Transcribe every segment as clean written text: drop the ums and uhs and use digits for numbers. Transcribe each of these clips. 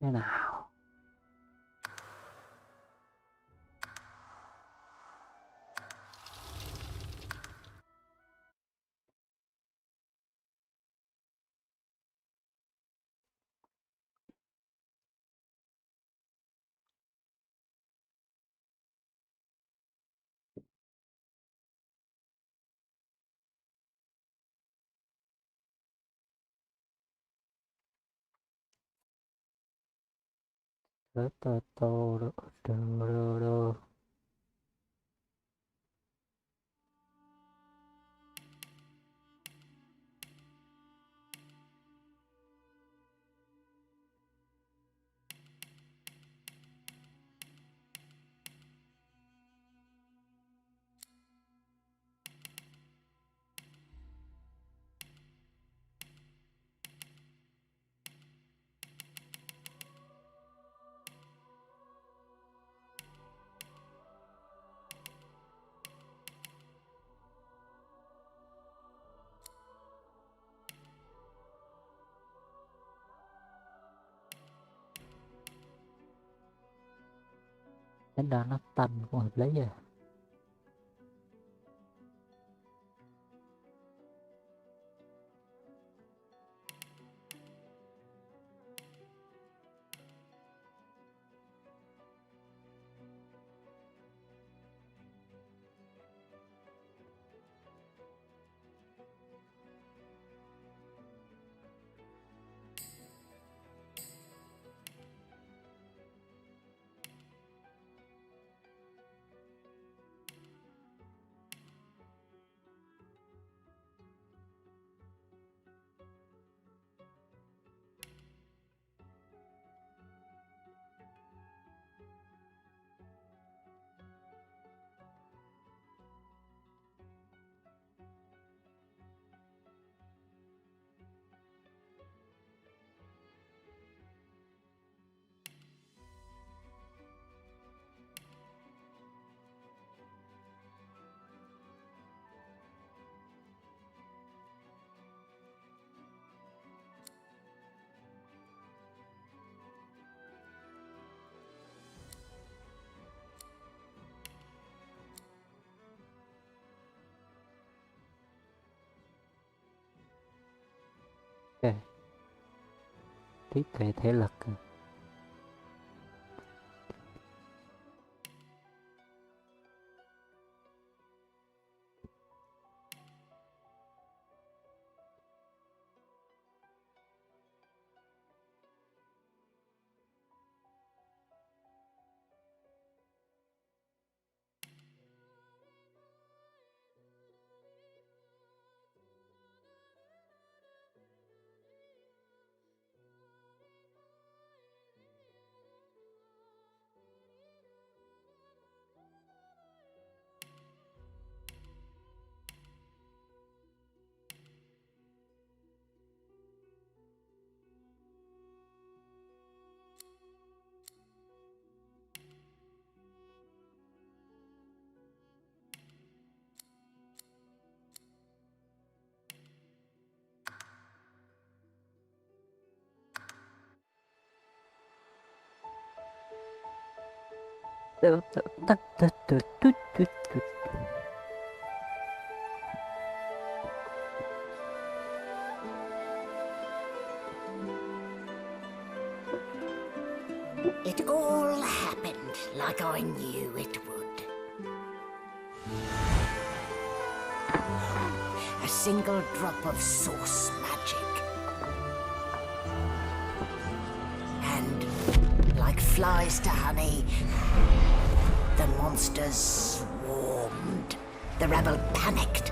thế nào. Tơ tơ tô đô đô đô đô. Tính ra nó tanh cũng hợp lý rồi. Ok, tiếp về thể lực. It all happened like I knew it would. A single drop of source magic. And, like flies to honey, the monsters swarmed. The rebel panicked.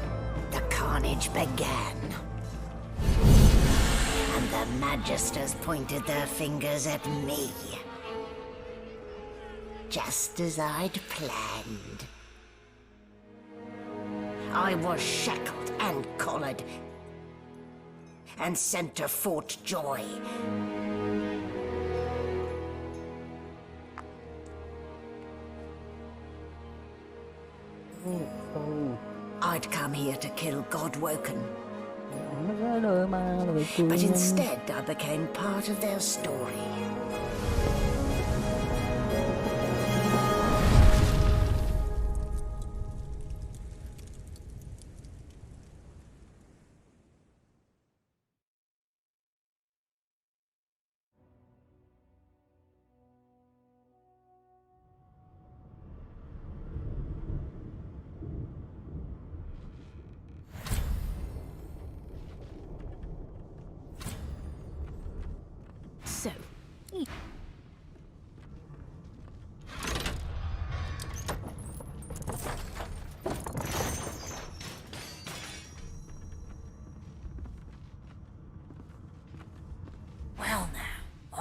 The carnage began. And the magisters pointed their fingers at me. Just as I'd planned. I was shackled and collared and sent to Fort Joy. I'd come here to kill Godwoken. But instead I became part of their story.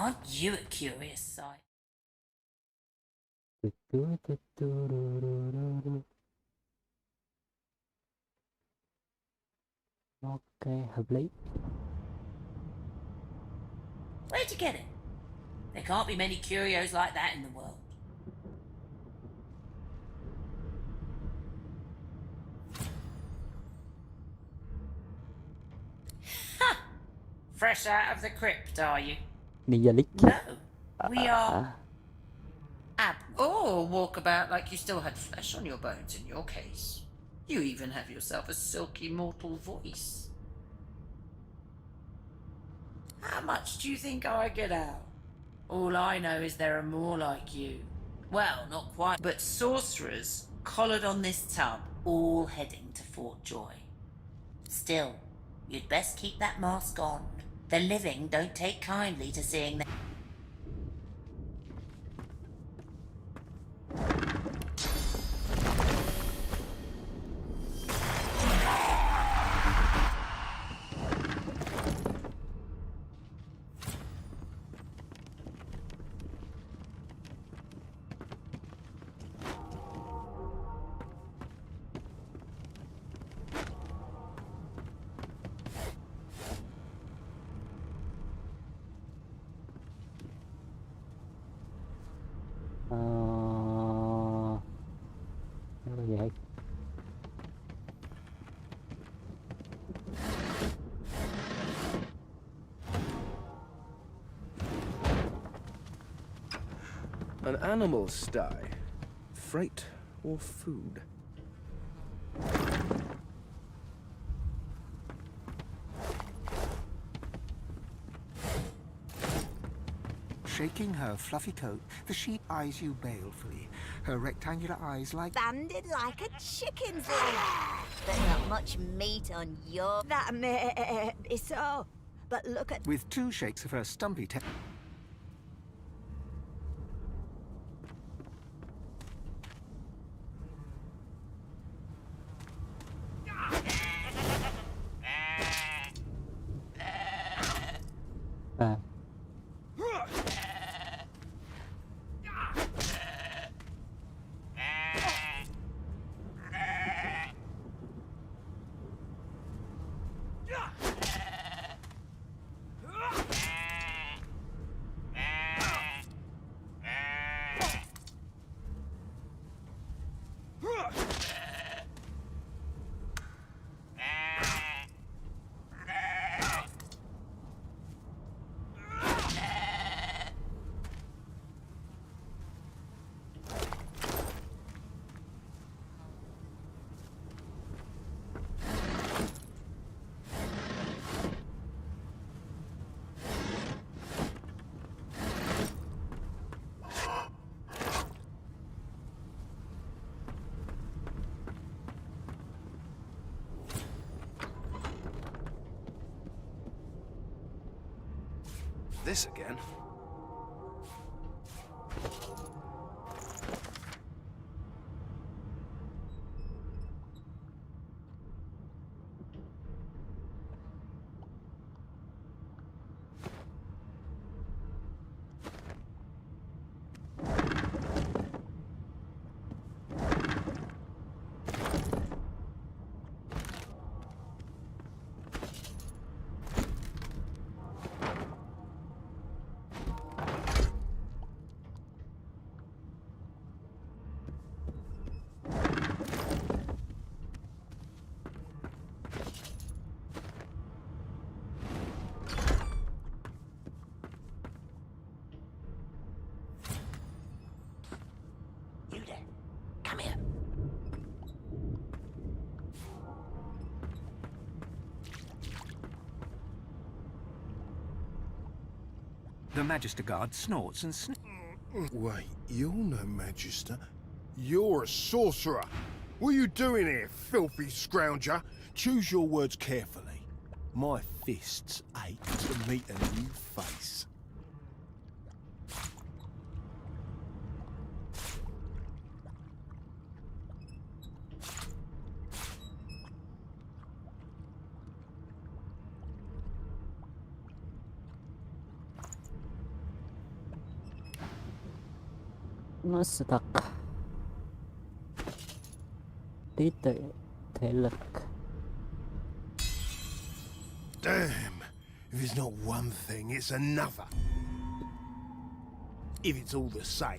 Aren't you a curious sight? Ok, hợp lý. Where'd you get it? There can't be many curios like that in the world. Ha! Fresh out of the crypt, are you? Ninja Lick. No, we are À, or walk about like you still had flesh on your bones in your case. You even have yourself a silky mortal voice. How much do you think I get out? All I know is there are more like you. Well, not quite, but sorcerers collared on this tub, all heading to Fort Joy. Still, you'd best keep that mask on. The living don't take kindly to seeing them. ờ... Nó có gì hay? An animal sty. Freight or food? Shaking her fluffy coat, the sheep eyes you balefully. Her rectangular eyes like... Banded like a chicken's leg. But not much meat on your... That may be so. But look at... With two shakes of her stumpy tail. À, This again? You there. Come here. The Magister Guard snorts and sniffs. Wait, you're no Magister. You're a sorcerer. What are you doing here, filthy scrounger? Choose your words carefully. My fists ache to meet a new face. Nói sự thật. Trí tuệ, thể lực. Damn. If it's not one thing, it's another. If it's all the same.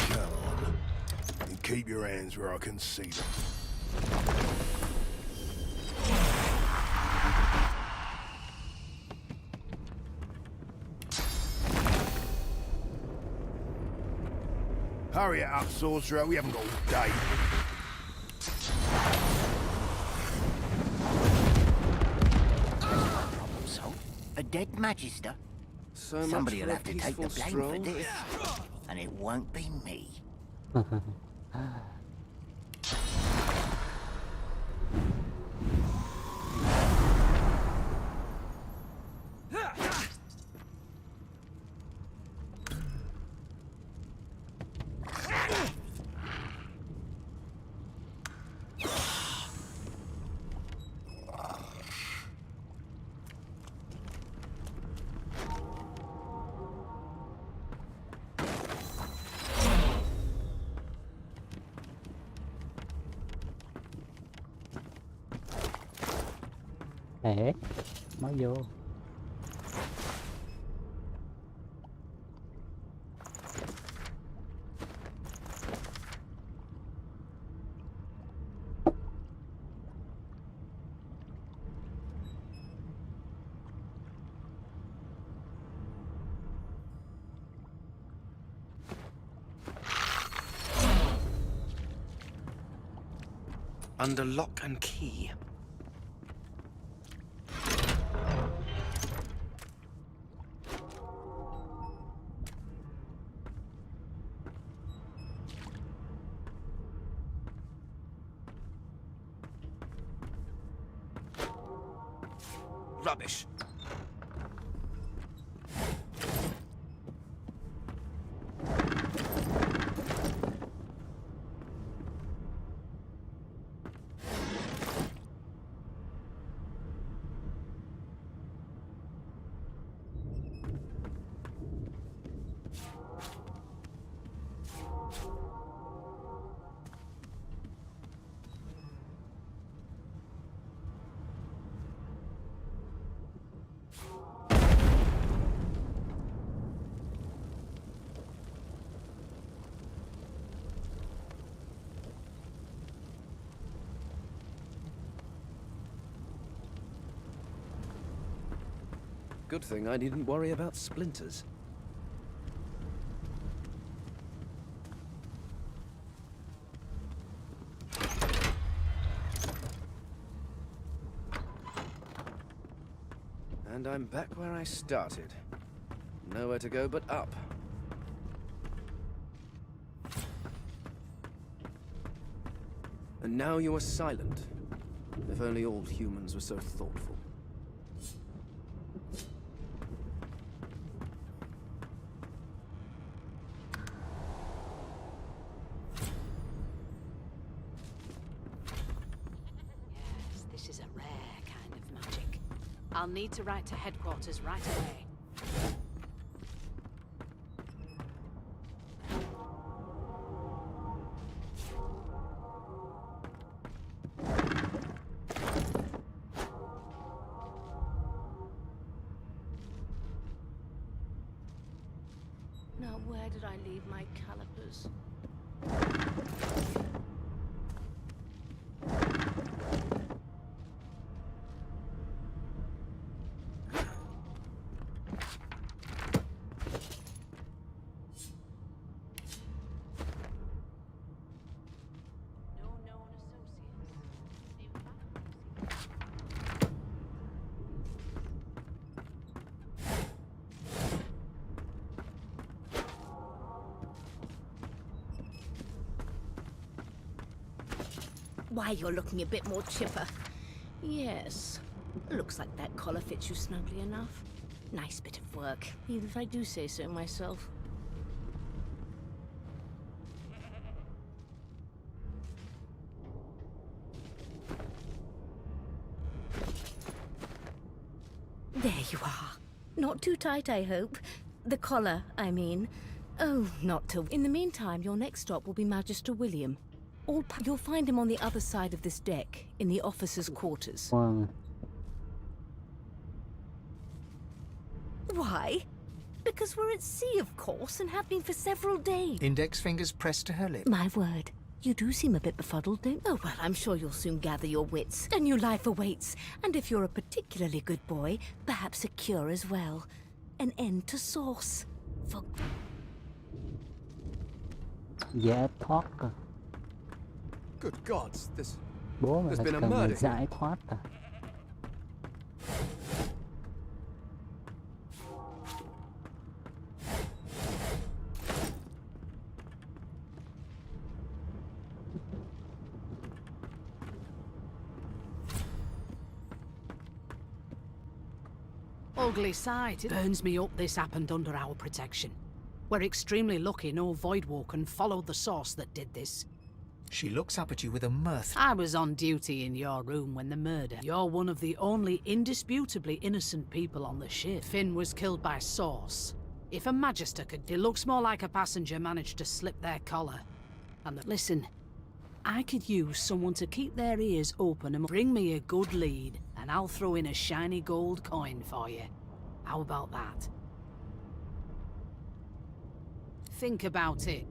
Come on. And keep your hands where I can see them. Hurry it up, sorcerer. We haven't got all day. So, a dead magister? So much Somebody for will a have to take the peaceful blame for stroll. this. And it won't be me. Ế, mới vô. Under lock and key. Rubbish. Good thing I needn't worry about splinters. And I'm back where I started. Nowhere to go but up. And now you are silent. If only all humans were so thoughtful. Yes, this is a rare kind of magic. I'll need to write to headquarters right away. Now, where did I leave my calipers? No known associates. Why, you're looking a bit more chipper. Yes. Looks like that collar fits you snugly enough. Nice bit of work, even if I do say so myself. you are. Not too tight, I hope. The collar, I mean. Oh, not till... In the meantime, your next stop will be Magister William. You'll find him on the other side of this deck, in the officers' quarters. Khoan. Why? Because we're at sea, of course, and have been for several days. Index fingers pressed to her lip. My word. You do seem a bit befuddled, don't you? Oh, well, I'm sure you'll soon gather your wits. A new life awaits. And if you're a particularly good boy, perhaps a cure as well. An end to sauce. For... Giải thoát à. Good gods, Bố mày there's phải been a cần người murder. giải thoát à. Ugly sight. It burns me up this happened under our protection. We're extremely lucky no Voidwalker followed the source that did this. She looks up at you with a mirth. I was on duty in your room when the murder. You're one of the only indisputably innocent people on the ship. Finn was killed by Source. If a Magister could... It looks more like a passenger managed to slip their collar. And listen, I could use someone to keep their ears open and bring me a good lead, and I'll throw in a shiny gold coin for you. How about that? Think about it.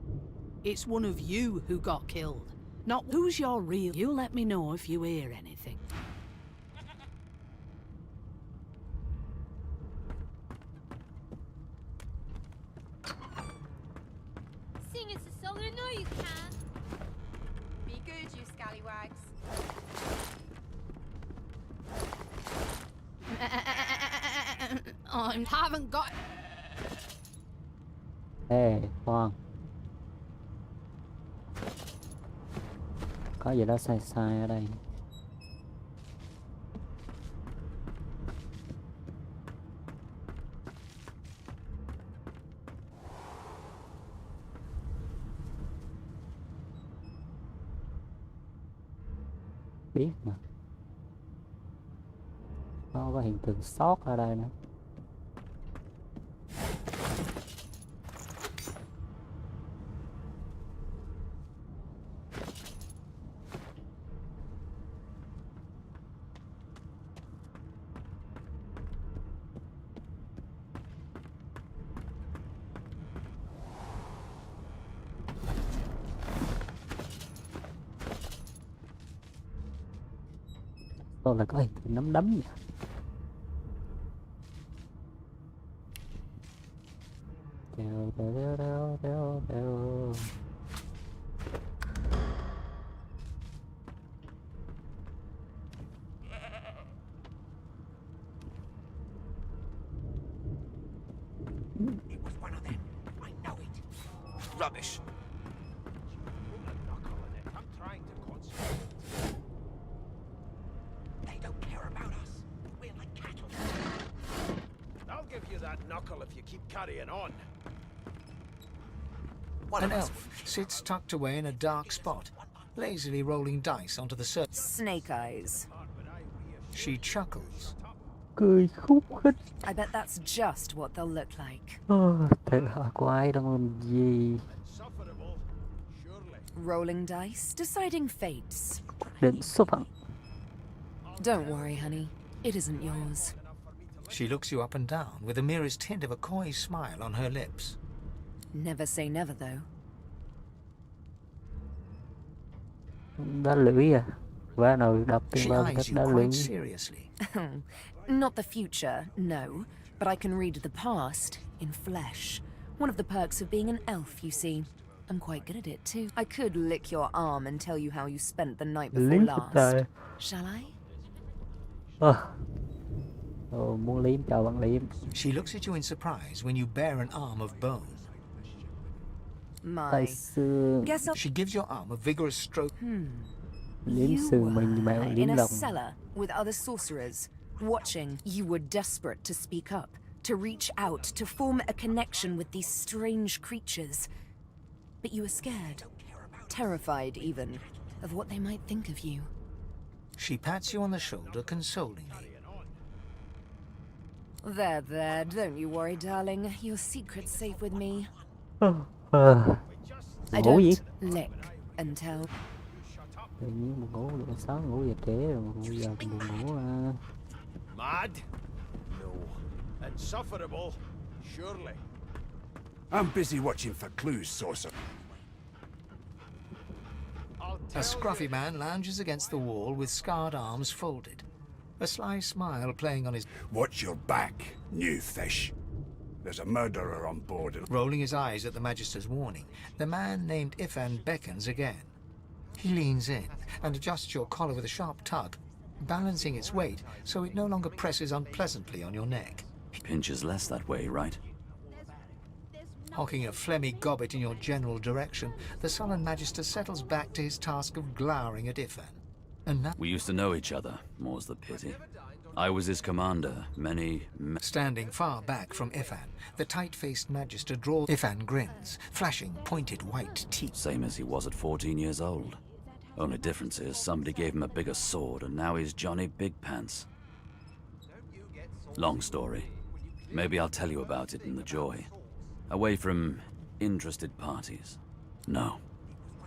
It's one of you who got killed. Not who's your real... You let me know if you hear anything. Sing us a song, I know you can. Be good, you scallywags. I haven't got... Ê, khoan. Có gì đó sai sai ở đây. Biết mà. Có hiện tượng sót ở đây nữa. Tôi là có hình tượng nắm đấm vậy. Đeo đeo đeo đeo đeo. It was one of them. I know it. Rubbish. I'm trying to concentrate. They don't care about us. We're like cattle. I'll give you that knuckle if you keep carrying on. An elf sits tucked away in a dark spot, lazily rolling dice onto the surface. Snake eyes. She chuckles. Cười khúc khích. I bet that's just what they'll look like. Thật là quái đang làm gì? Sufferable, surely. Rolling dice, deciding fates. Định số phận. Don't worry, honey. It isn't yours. She looks you up and down with the merest hint of a coy smile on her lips. Never say never, though. Đá lưỡi à? Quá nào đập She tiền vào eyes đá you lưỡi. quite seriously. Not the future, no. But I can read the past in flesh. One of the perks of being an elf, you see. I'm quite good at it, too. I could lick your arm and tell you how you spent the night before Liếm last. trời. Shall I? Muốn liếm chào bạn liếm. She looks at you in surprise when you bare an arm of bone. Tay My. xương. Guess I'll... She gives your arm a vigorous stroke. Liếm You xương mình mèo were liếm in a lòng. cellar with other sorcerers, watching. You were desperate to speak up, to reach out, to form a connection with these strange creatures. But you were scared, terrified even, of what they might think of you. She pats you on the shoulder consolingly. There, don't you worry, darling. Your secret's safe with me. I Ngủ gì? don't lick and tell. Tự nhiên buồn ngủ được sáng ngủ giờ trễ rồi mà bây giờ buồn ngủ à. Mad? No. Insufferable? Surely. I'm busy watching for clues, Sorcerer. A scruffy man lounges against the wall with scarred arms folded, a sly smile playing on his... Watch your back, new fish. There's a murderer on board. Rolling his eyes at the Magister's warning, the man named Ifan beckons again. He leans in and adjusts your collar with a sharp tug, balancing its weight so it no longer presses unpleasantly on your neck. Pinches less that way, right? Hocking a phlegmy gobbet in your general direction, the sullen Magister settles back to his task of glowering at Ifan. And now... We used to know each other, more's the pity. I was his commander, Standing far back from Ifan, the tight-faced Magister draws... Ifan grins, flashing pointed white teeth. Same as he was at 14 years old. Only difference is somebody gave him a bigger sword and now he's Johnny Big Pants. Long story. Maybe I'll tell you about it in the Joy. Away from interested parties. No.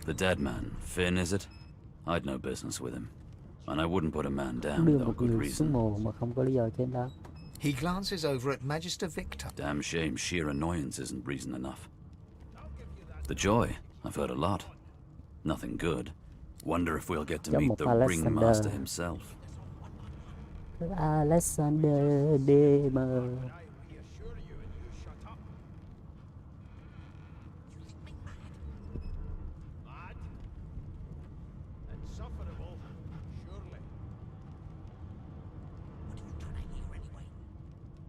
The dead man, Finn, is it? I'd no business with him. And I wouldn't put a man down Đưa without một good người reason. xuống mồ mà không có lý do trên đó. He glances over at Magister Victor. Damn shame sheer annoyance isn't reason enough. The Joy, I've heard a lot. Nothing good. Wonder if we'll get to meet the ringmaster himself. Alexander Demer.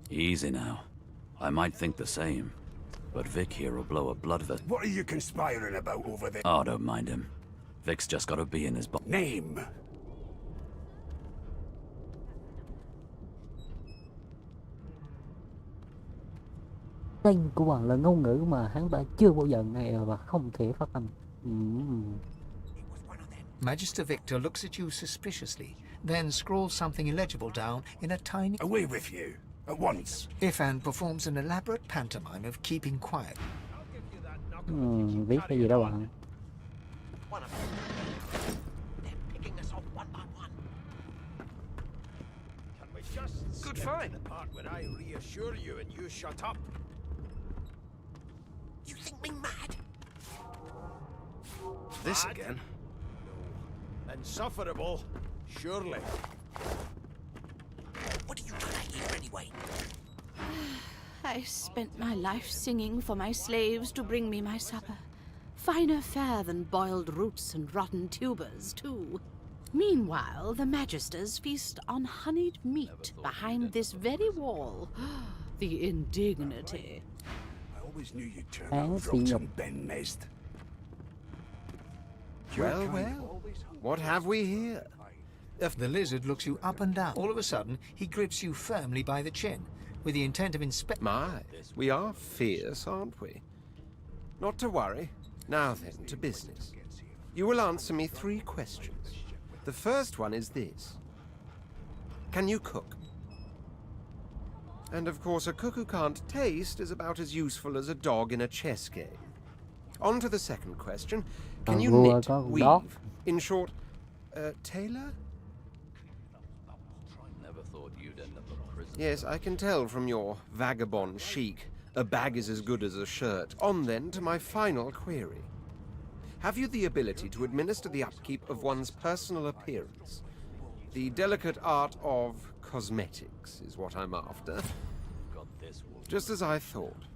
Easy now. I might think the same, but Vic here will blow a blood vessel. What are you conspiring about over there? Oh, don't mind him. Vic's just gotta be in his Name! Tên của bạn là ngôn ngữ mà hắn ta chưa bao giờ nghe và không thể phát âm. Magister Victor looks at you suspiciously, then scrawls something illegible down in a tiny... Away with you, at once. Ifan performs an elaborate pantomime of keeping quiet. Viết cái gì đó bạn? Good find. The part where I reassure you and you shut up. You think me mad? This again? Insufferable, surely. What are you doing here anyway? I spent my life singing for my slaves to bring me my supper. Finer fare than boiled roots and rotten tubers, too. Meanwhile, the Magisters feast on honeyed meat behind this very wall. The indignity. I always knew you'd turn out rotten, Ben Mezd. Well, well, what have we here? If the lizard looks you up and down, all of a sudden, he grips you firmly by the chin, with the intent of My, we are fierce, aren't we? Not to worry. Now then, to business. You will answer me 3 questions. The first one is this. Can you cook? And of course, a cook who can't taste is about as useful as a dog in a chess game. On to the second question. Can you knit, weave? In short, tailor? Never thought you'd end up in prison. Yes, I can tell from your vagabond chic. A bag is as good as a shirt. On then to my final query. Have you the ability to administer the upkeep of one's personal appearance? The delicate art of cosmetics is what I'm after. Just as I thought.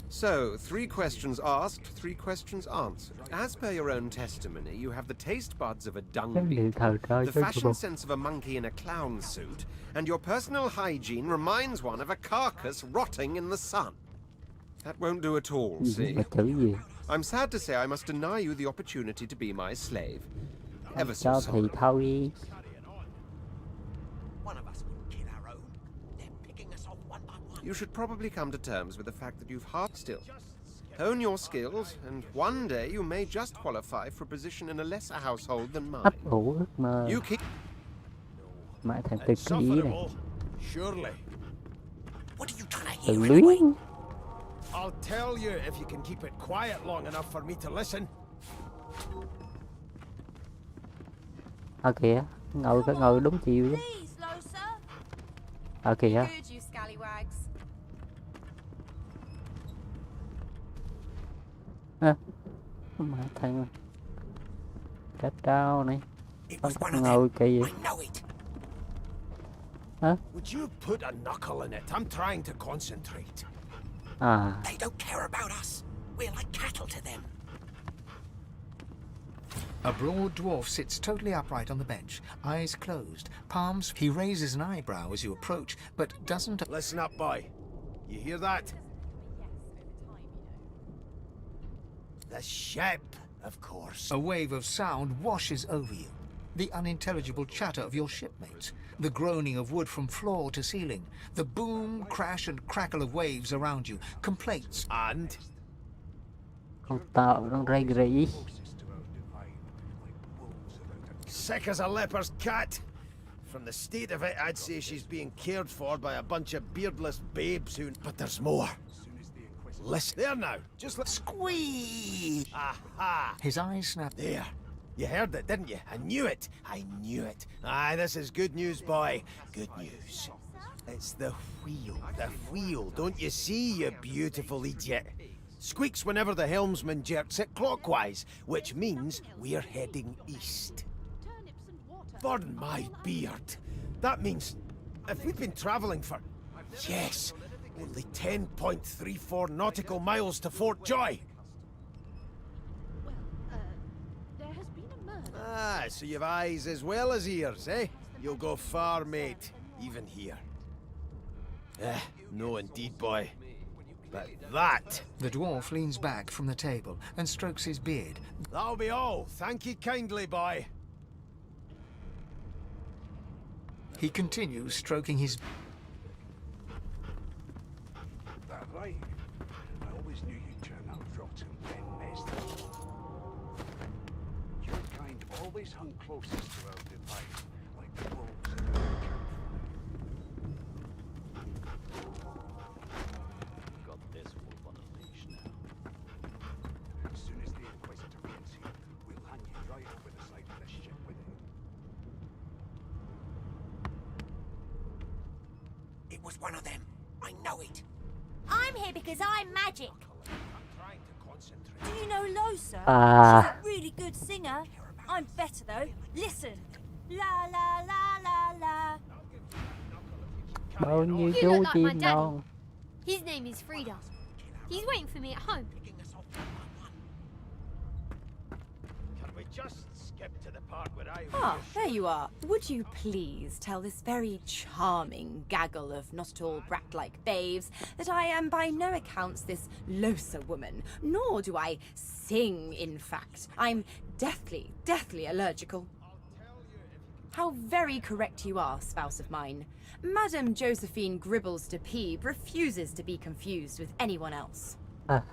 So, 3 questions asked, 3 questions answered. As per your own testimony, you have the taste buds of a dung beetle, the fashion sense of a monkey in a clown suit, and your personal hygiene reminds one of a carcass rotting in the sun. That won't do at all, see? I'm sad to say I must deny you the opportunity to be my slave. Ever so sorry. You should probably come to terms with the fact that you've still. Hone your skills, and one day you may just qualify for a position in a lesser household than mine. You keep... Mãi thằng tịch kỹ này. Surely. Tự luyến. I'll tell you if you can keep it quiet long enough for me to listen. À kìa, ngồi đúng chiều chứ. À kìa. Good, you scallywags. Mà thằng chết trao này. Ngồi kỳ vậy. Hả? Would you put a knuckle in it? I'm trying to concentrate. À. They don't care about us. We're like cattle to them. A broad dwarf sits totally upright on the bench, eyes closed, palms. He raises an eyebrow as you approach, but doesn't. Listen up, boy. You hear that? The ship, of course. A wave of sound washes over you. The unintelligible chatter of your shipmates, the groaning of wood from floor to ceiling, the boom, crash and crackle of waves around you, complaints. And? Con tàu đang rây rỉ. Sick as a leper's cat. From the state of it, I'd say she's being cared for by a bunch of beardless babes who... But there's more. Listen. There now. Just let... Squeeze! Aha! His eyes snap. There. You heard it, didn't you? I knew it. I knew it. Aye, this is good news, boy. Good news. It's the wheel. The wheel. Don't you see, you beautiful idiot? Squeaks whenever the helmsman jerks it clockwise, which means we're heading east. Pardon my beard. That means if we've been travelling for, yes, only 10.34 nautical miles to Fort Joy. There has been a murder. Ah, so you've eyes as well as ears, eh? You'll go far, mate, even here. No indeed, boy. But that... The dwarf leans back from the table and strokes his beard. That'll be all. Thank you kindly, boy. He continues stroking his... That right? I always knew you'd turn out rotten when messed up. Your kind always hung closest to our divine, like the wolves in our camp. Got this wolf on a leash now. As soon as the Inquisitor gets here, we'll hang you right over the side of this ship with him. It was one of them. I know it. I'm here because I'm magic. Do you know Losa? Ah. She's a really good singer. I'm better though. Listen. La la la la la. Bao nhiêu You chú look like my chim daddy. non. His name is Frida. He's waiting for me at home. Can we just skip to the part where I... Ah, there you are. Would you please tell this very charming gaggle of not at all brat-like babes that I am by no accounts this Losa woman, nor do I sing, in fact. I'm deathly, deathly allergical. How very correct you are, spouse of mine. Madame Josephine Gribbles de Peeb refuses to be confused with anyone else. Ah.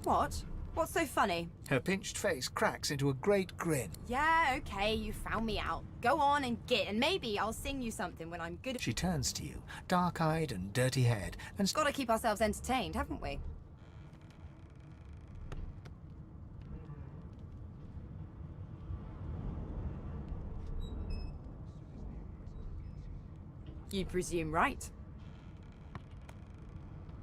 What? What's so funny? Her pinched face cracks into a great grin. Yeah, okay, you found me out. Go on and git, and maybe I'll sing you something when I'm good. She turns to you, dark-eyed and dirty-haired, and... Gotta keep ourselves entertained, haven't we? You presume right.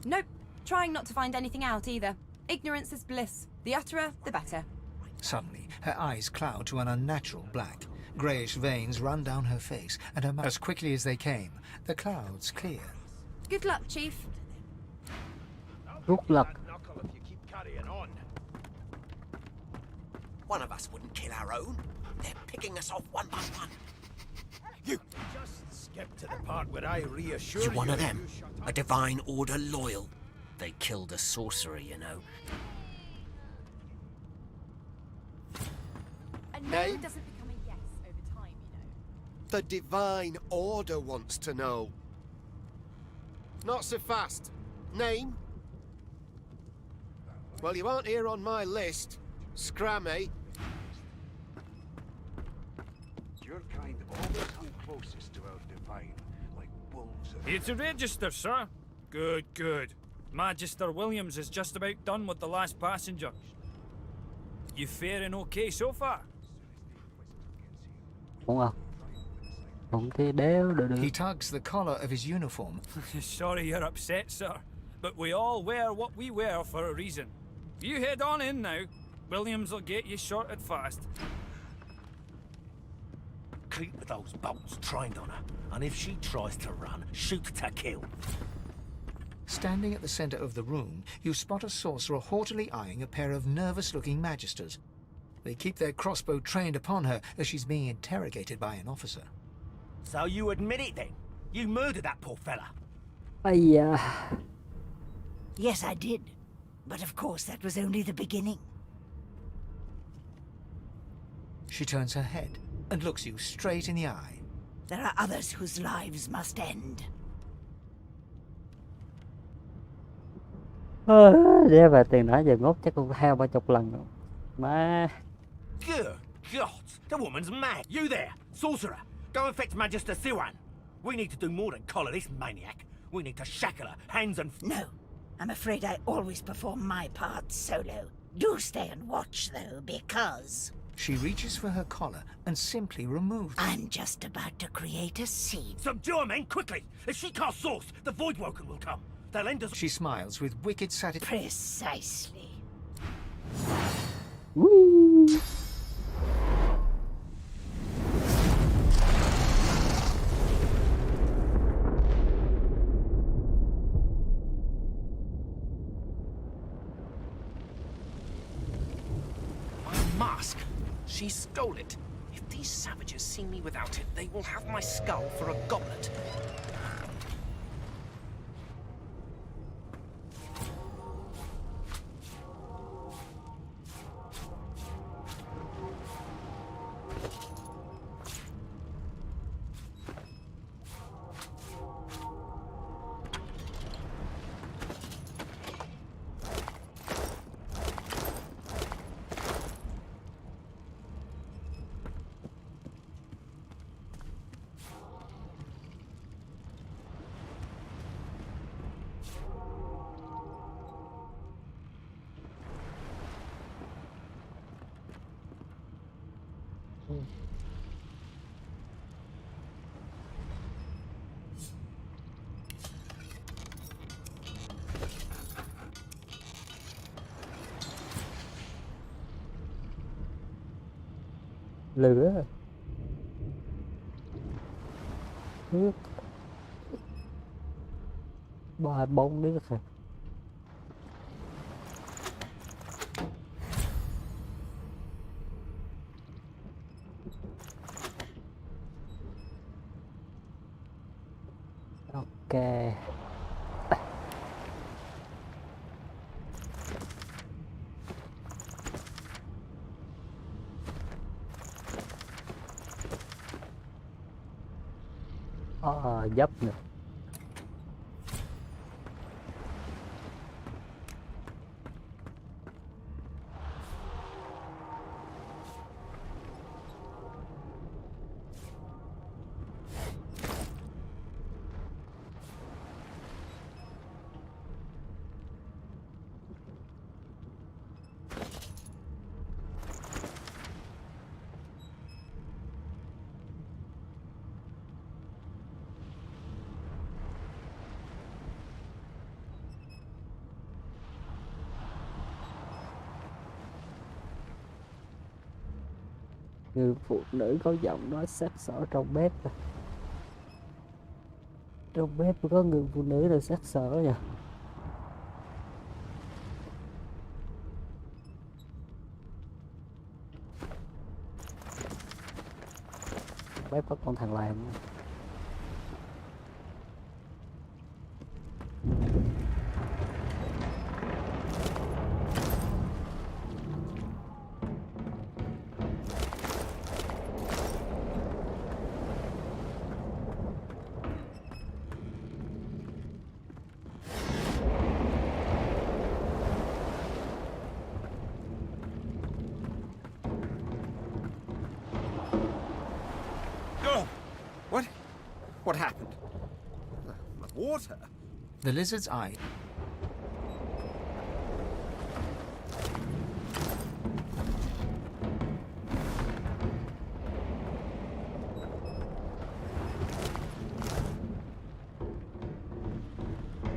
Nope, trying not to find anything out either. Ignorance is bliss. The utterer, the better. Suddenly, her eyes cloud to an unnatural black. Greyish veins run down her face, and her mouth... As quickly as they came, the clouds clear. Good luck, Chief. Good luck. One of us wouldn't kill our own. They're picking us off one by one. You just skip to the part where I reassure you. You're one of them. A divine order loyal. They killed a sorcerer, you know. A no Name? doesn't become a yes over time, you know. The divine order wants to know. Not so fast. Name? Well, you aren't here on my list. Scrammy. Your kind always hung closest to our divine, like wolves in Here to register, sir. Good, good. Magister Williams is just about done with the last passenger. You faring okay so far? Đúng không? Không thì đéo được được. He tugs the collar of his uniform. Sorry you're upset, sir, but we all wear what we wear for a reason. You head on in now. Williams will get you sorted fast. Keep those bolts trained on her, and if she tries to run, shoot to kill. Standing at the center of the room, you spot a sorcerer haughtily eyeing a pair of nervous-looking magisters. They keep their crossbow trained upon her as she's being interrogated by an officer. So you admit it then? You murdered that poor fella? Ây da. Yes, I did. But of course, that was only the beginning. She turns her head and looks you straight in the eye. There are others whose lives must end. Để về tiền nãy giờ ngốc chắc cũng 20-30 lần rồi. Má. Good God! The woman's mad! You there! Sorcerer! Go and fetch Magister Siwan! We need to do more than collar this maniac. We need to shackle her, hands and... No. I'm afraid I always perform my part solo. Do stay and watch, though, because... She reaches for her collar and simply removes it. I'm just about to create a scene. Subdue her, men, quickly! If she casts Source, the Voidwoken will come. They'll end us... She smiles with wicked satisfaction. Precisely. Whee! Mask. She stole it. If these savages see me without it, they will have my skull for a goblet. Lửa. Nước. 3-4 nước rồi. Ok. Dấp nữa. Người phụ nữ có giọng nói sắc sảo trong bếp. Trong bếp có người phụ nữ là sắc sảo nhỉ? Bếp có con thằng làm. What happened? The water? The lizard's eye.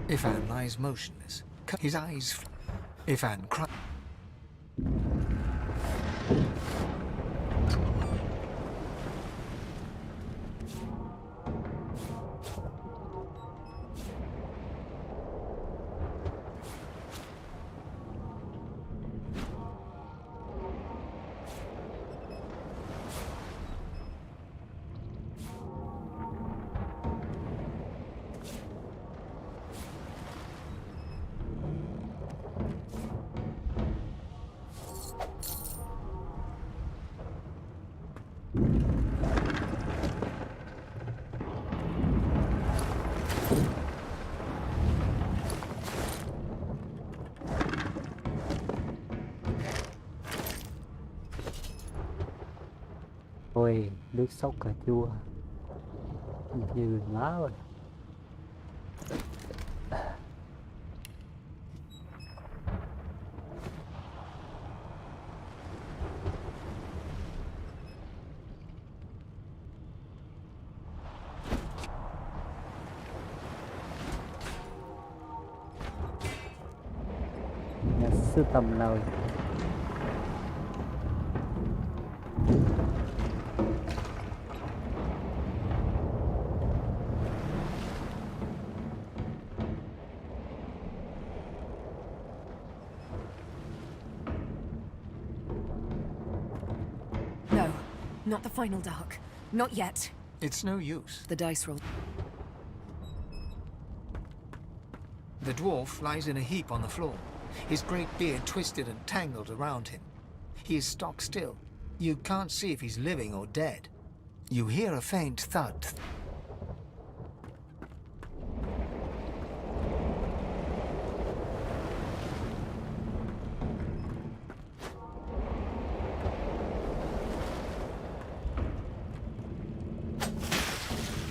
Ifan lies motionless. His eyes. Ifan cries. Ôi, nước sốt cà chua như má rồi. Nhà sưu tầm lời. No, not the final dark. Not yet. It's no use. The dice roll. The dwarf lies in a heap on the floor, his great beard twisted and tangled around him. He is stock still. You can't see if he's living or dead. You hear a faint thud.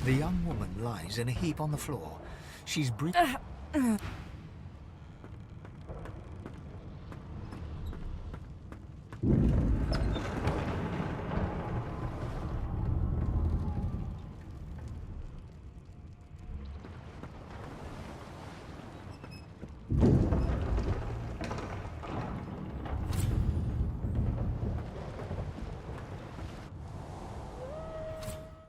The young woman lies in a heap on the floor. She's breathing.